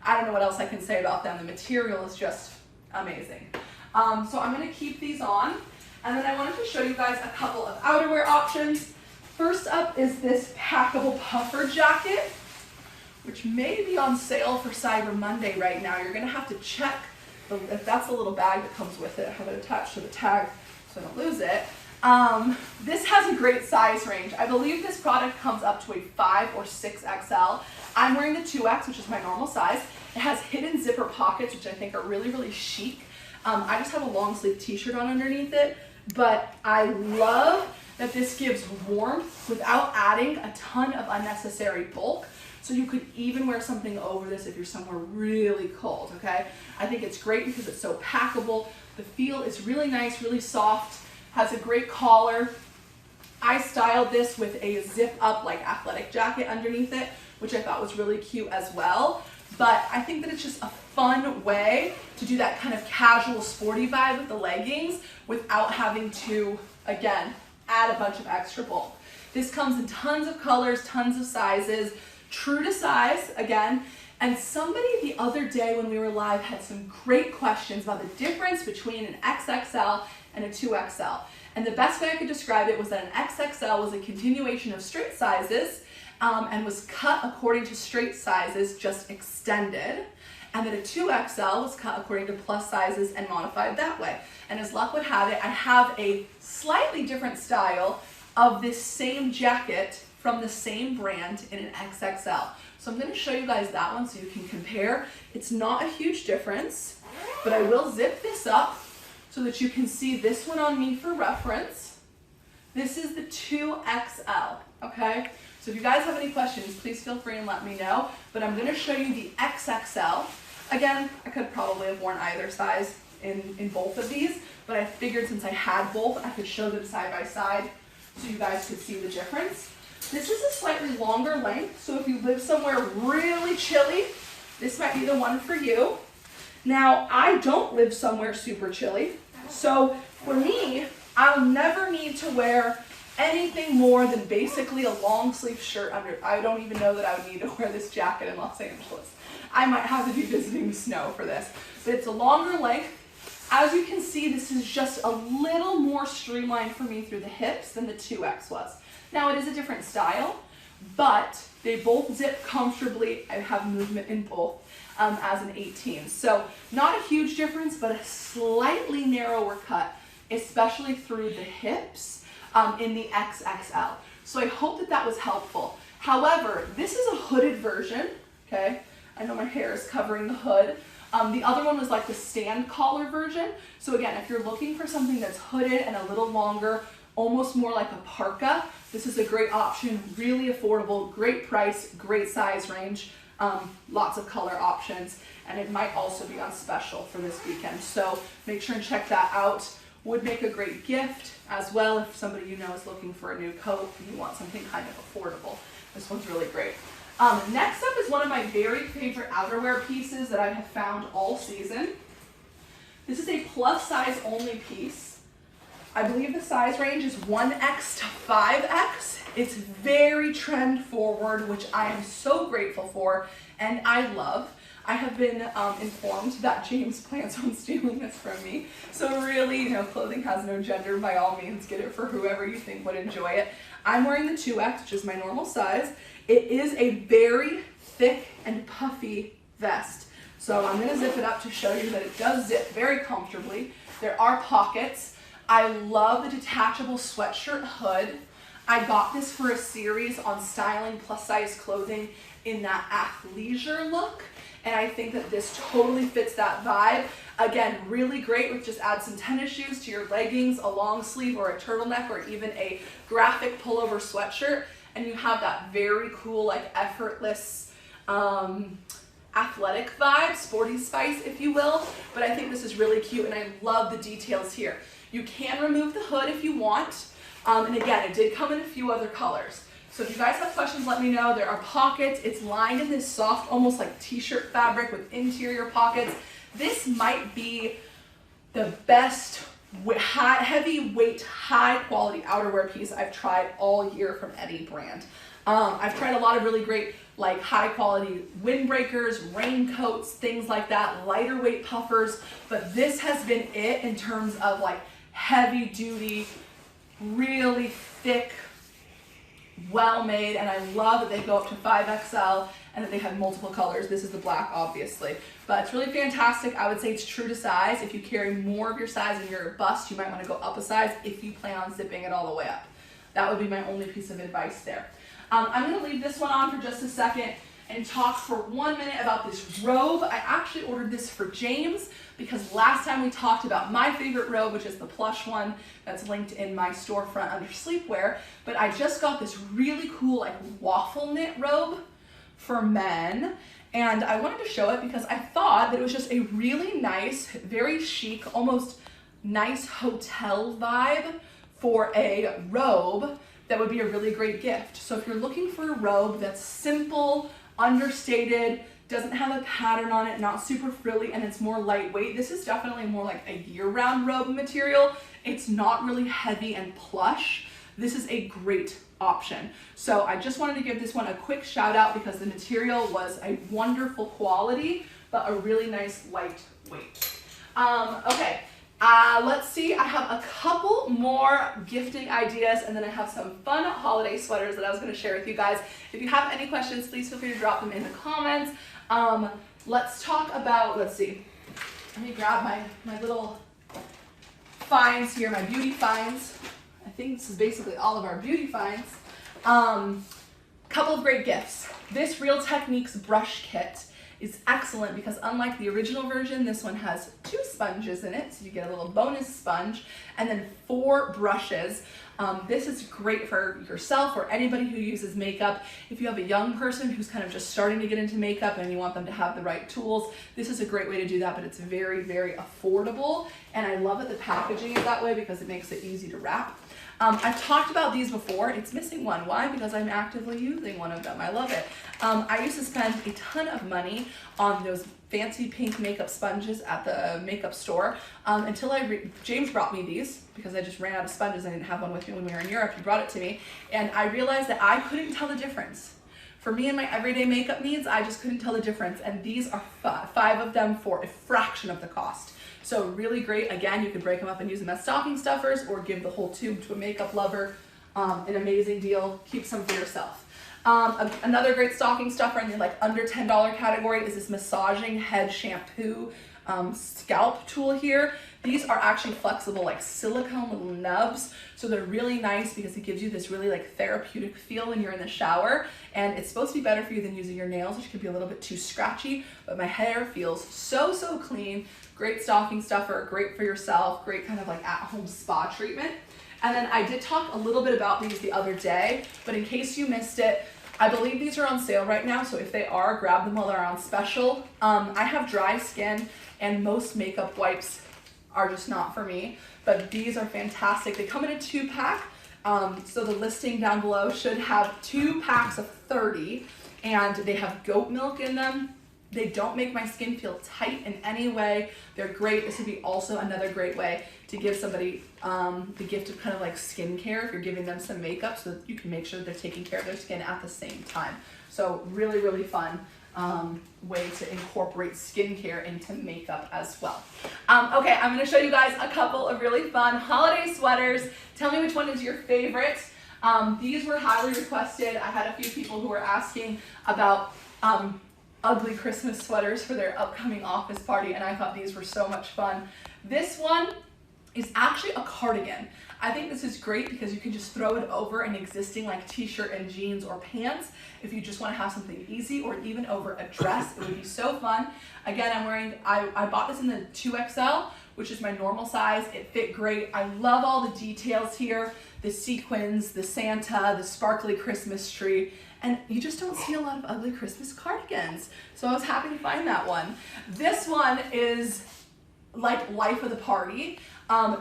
I don't know what else I can say about them. The material is just amazing. So I'm going to keep these on, and then I wanted to show you guys a couple of outerwear options. First up is this packable puffer jacket, which may be on sale for Cyber Monday right now. You're going to have to check if that's the little bag that comes with it. I have it attached to the tag so I don't lose it. This has a great size range. I believe this product comes up to a 5 or 6XL. I'm wearing the 2X, which is my normal size. It has hidden zipper pockets, which I think are really, really chic. I just have a long sleeve t-shirt on underneath it, but I love that this gives warmth without adding a ton of unnecessary bulk. So you could even wear something over this if you're somewhere really cold, okay? I think it's great because it's so packable. The feel is really nice, really soft, has a great collar. I styled this with a zip up like athletic jacket underneath it, which I thought was really cute as well. but I think that it's just a fun way to do that kind of casual sporty vibe with the leggings without having to, again, add a bunch of extra bulk. This comes in tons of colors, tons of sizes, true to size, again. And somebody the other day when we were live had some great questions about the difference between an XXL and a 2XL. And the best way I could describe it was that an XXL was a continuation of straight sizes and was cut according to straight sizes, just extended. And that a 2XL was cut according to plus sizes and modified that way. And as luck would have it, I have a slightly different style of this same jacket from the same brand in an XXL. So I'm going to show you guys that one so you can compare. It's not a huge difference, but I will zip this up so that you can see this one on me for reference. This is the 2XL, okay? So if you guys have any questions, please feel free and let me know. But I'm going to show you the XXL. Again, I could probably have worn either size in both of these, but I figured since I had both, I could show them side by side so you guys could see the difference. This is a slightly longer length, so if you live somewhere really chilly, this might be the one for you. Now, I don't live somewhere super chilly, so for me, I'll never need to wear anything more than basically a long sleeve shirt under. I don't even know that I would need to wear this jacket in Los Angeles. I might have to be visiting the snow for this, but it's a longer length. As you can see, this is just a little more streamlined for me through the hips than the 2X was. Now it is a different style, but they both zip comfortably. I have movement in both as an 18. So not a huge difference, but a slightly narrower cut, especially through the hips in the XXL. So I hope that that was helpful. However, this is a hooded version, okay? I know my hair is covering the hood. The other one was like the stand collar version. So again, if you're looking for something that's hooded and a little longer, almost more like a parka, this is a great option, really affordable, great price, great size range, lots of color options, and it might also be on special for this weekend. So make sure and check that out. Would make a great gift as well if somebody you know is looking for a new coat and you want something kind of affordable. This one's really great. Next up is one of my very favorite outerwear pieces that I have found all season. This is a plus size only piece. I believe the size range is 1X to 5X. It's very trend forward, which I am so grateful for and I love. I have been informed that James plans on stealing this from me. So really, you know, clothing has no gender. By all means, get it for whoever you think would enjoy it. I'm wearing the 2X, which is my normal size. It is a very thick and puffy vest. So I'm gonna zip it up to show you that it does zip very comfortably. There are pockets. I love the detachable sweatshirt hood. I got this for a series on styling plus size clothing in that athleisure look. And I think that this totally fits that vibe. Again, really great with just add some tennis shoes to your leggings, a long sleeve or a turtleneck or even a graphic pullover sweatshirt. And you have that very cool, like effortless, athletic vibe, sporty spice, if you will. But I think this is really cute and I love the details here. You can remove the hood if you want. And again, it did come in a few other colors. So if you guys have questions, let me know. There are pockets. It's lined in this soft, almost like t-shirt fabric with interior pockets. This might be the best heavyweight, high quality outerwear piece I've tried all year from any brand. I've tried a lot of really great like high quality windbreakers, raincoats, things like that, lighter weight puffers, but this has been it in terms of like heavy duty, really thick, well made, and I love that they go up to 5XL and that they have multiple colors. This is the black, obviously, but it's really fantastic. I would say it's true to size. If you carry more of your size in your bust, you might want to go up a size if you plan on zipping it all the way up. That would be my only piece of advice there. I'm going to leave this one on for just a second and talk for 1 minute about this robe. I actually ordered this for James because last time we talked about my favorite robe, which is the plush one that's linked in my storefront under sleepwear, but I just got this really cool like waffle knit robe for men, and I wanted to show it because I thought that it was just a really nice, very chic, almost nice hotel vibe for a robe that would be a really great gift. So if you're looking for a robe that's simple, understated, doesn't have a pattern on it, not super frilly, and it's more lightweight. This is definitely more like a year-round robe material. It's not really heavy and plush. This is a great option. So I just wanted to give this one a quick shout out because the material was a wonderful quality, but a really nice lightweight. Okay, let's see. I have a couple more gifting ideas, and then I have some fun holiday sweaters that I was going to share with you guys. If you have any questions, please feel free to drop them in the comments. Let's talk about, let's see. Let me grab my little finds here, my beauty finds. I think this is basically all of our beauty finds. Couple of great gifts. This Real Techniques brush kit is excellent because unlike the original version, this one has 2 sponges in it, so you get a little bonus sponge, and then 4 brushes. This is great for yourself or anybody who uses makeup. If you have a young person who's kind of just starting to get into makeup and you want them to have the right tools, this is a great way to do that, but it's very, very affordable. And I love that the packaging is that way because it makes it easy to wrap. I've talked about these before. It's missing one. Why? Because I'm actively using one of them. I love it. I used to spend a ton of money on those fancy pink makeup sponges at the makeup store until James brought me these because I just ran out of sponges. I didn't have one with me when we were in Europe. He brought it to me, and I realized that I couldn't tell the difference. For me and my everyday makeup needs, I just couldn't tell the difference, and these are 5 of them for a fraction of the cost. So really great. Again, you could break them up and use them as stocking stuffers or give the whole tube to a makeup lover. An amazing deal. Keep some for yourself. Another great stocking stuffer in the like under $10 category is this massaging head shampoo scalp tool here. These are actually flexible like silicone little nubs, so they're really nice because it gives you this really like therapeutic feel when you're in the shower, and it's supposed to be better for you than using your nails, which could be a little bit too scratchy, but my hair feels so clean. Great stocking stuffer, great for yourself, great kind of like at-home spa treatment. And then I did talk a little bit about these the other day, but in case you missed it, I believe these are on sale right now, so if they are, grab them while they're on special. I have dry skin, and most makeup wipes are just not for me, but these are fantastic. They come in a 2-pack, so the listing down below should have 2 packs of 30, and they have goat milk in them. They don't make my skin feel tight in any way. They're great. This would be also another great way to give somebody the gift of kind of like skincare if you're giving them some makeup, so that you can make sure that they're taking care of their skin at the same time. So really fun way to incorporate skincare into makeup as well. Okay, I'm going to show you guys a couple of really fun holiday sweaters. Tell me which one is your favorite. These were highly requested. I had a few people who were asking about ugly Christmas sweaters for their upcoming office party, and I thought these were so much fun. This one is actually a cardigan. I think this is great because you can just throw it over an existing like t-shirt and jeans or pants if you just want to have something easy, or even over a dress. It would be so fun. Again, I bought this in the 2XL, which is my normal size. It fit great. I love all the details here, the sequins, the Santa, the sparkly Christmas tree, and you just don't see a lot of ugly Christmas cardigans. So I was happy to find that one. This one is like life of the party.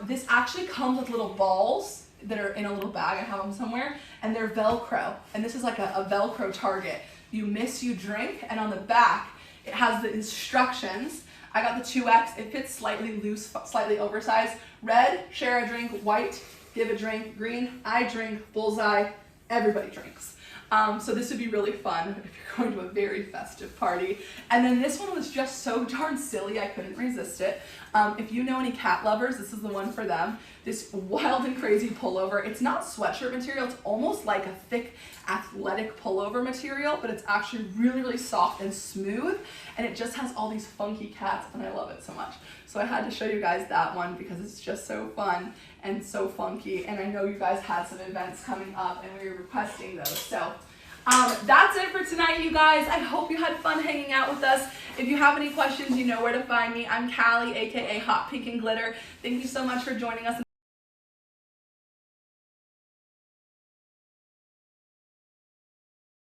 This actually comes with little balls that are in a little bag. I have them somewhere, and they're Velcro. And this is like a Velcro target. You miss, you drink, and on the back, it has the instructions. I got the 2X. It fits slightly loose, slightly oversized. Red, share a drink. White, give a drink. Green, I drink. Bullseye, everybody drinks. So this would be really fun if you're going to a very festive party. And then this one was just so darn silly, I couldn't resist it. If you know any cat lovers, this is the one for them. This wild and crazy pullover. It's not sweatshirt material, it's almost like a thick athletic pullover material, but it's actually really soft and smooth, and it just has all these funky cats, and I love it so much. So I had to show you guys that one because it's just so fun and so funky, and I know you guys had some events coming up and we were requesting those. So that's it for tonight, you guys. I hope you had fun hanging out with us. If you have any questions, you know where to find me. I'm Callie, aka Hot Pink and Glitter. Thank you so much for joining us.